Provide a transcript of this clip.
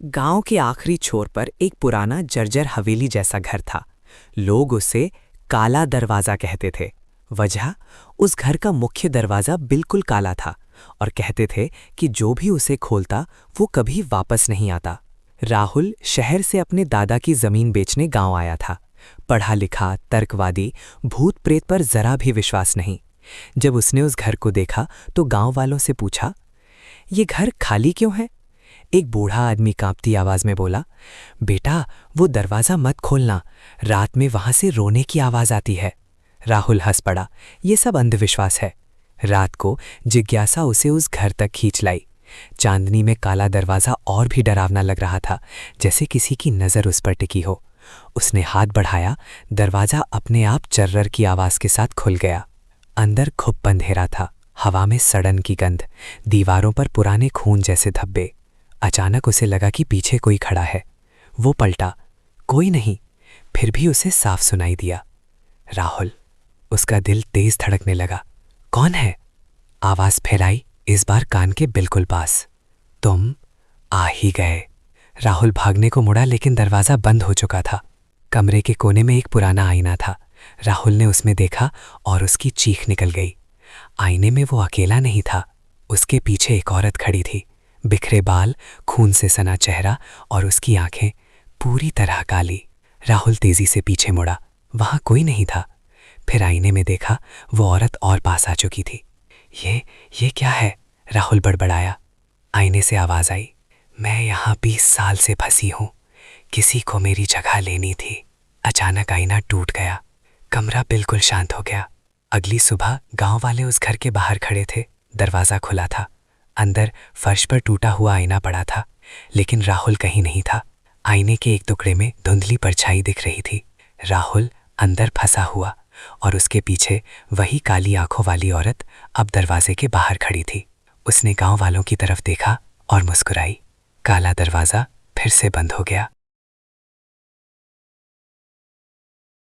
गांव के आखिरी छोर पर एक पुराना जर्जर हवेली जैसा घर था। लोग उसे काला दरवाजा कहते थे। वजह, उस घर का मुख्य दरवाजा बिल्कुल काला था और कहते थे कि जो भी उसे खोलता वो कभी वापस नहीं आता। राहुल शहर से अपने दादा की जमीन बेचने गांव आया था। पढ़ा लिखा, तर्कवादी, भूत प्रेत पर जरा भी विश्वास नहीं। जब उसने उस घर को देखा तो गांव वालों से पूछा, ये घर खाली क्यों है? एक बूढ़ा आदमी कांपती आवाज में बोला, बेटा वो दरवाजा मत खोलना, रात में वहां से रोने की आवाज आती है। राहुल हंस पड़ा, ये सब अंधविश्वास है। रात को जिज्ञासा उसे उस घर तक खींच लाई। चांदनी में काला दरवाजा और भी डरावना लग रहा था, जैसे किसी की नजर उस पर टिकी हो। उसने हाथ बढ़ाया, दरवाजा अपने आप चर्रर की आवाज के साथ खुल गया। अंदर खुब अंधेरा था, हवा में सड़न की गंध, दीवारों पर पुराने खून जैसे धब्बे। अचानक उसे लगा कि पीछे कोई खड़ा है। वो पलटा, कोई नहीं। फिर भी उसे साफ सुनाई दिया, राहुल। उसका दिल तेज धड़कने लगा। कौन है? आवाज फैलाई, इस बार कान के बिल्कुल पास। तुम आ ही गए। राहुल भागने को मुड़ा, लेकिन दरवाजा बंद हो चुका था। कमरे के कोने में एक पुराना आईना था। राहुल ने उसमें देखा और उसकी चीख निकल गई। आईने में वो अकेला नहीं था, उसके पीछे एक औरत खड़ी थी। बिखरे बाल, खून से सना चेहरा और उसकी आंखें पूरी तरह काली। राहुल तेजी से पीछे मुड़ा, वहां कोई नहीं था। फिर आईने में देखा, वो औरत और पास आ चुकी थी। ये क्या है? राहुल बड़बड़ाया। आईने से आवाज आई, मैं यहां 20 साल से फंसी हूं, किसी को मेरी जगह लेनी थी। अचानक आईना टूट गया, कमरा बिल्कुल शांत हो गया। अगली सुबह गांव वाले उस घर के बाहर खड़े थे। दरवाजा खुला था। अंदर फर्श पर टूटा हुआ आईना पड़ा था, लेकिन राहुल कहीं नहीं था। आईने के एक टुकड़े में धुंधली परछाई दिख रही थी। राहुल अंदर फंसा हुआ और उसके पीछे वही काली आंखों वाली औरत अब दरवाजे के बाहर खड़ी थी। उसने गांव वालों की तरफ देखा और मुस्कुराई। काला दरवाजा फिर से बंद हो गया।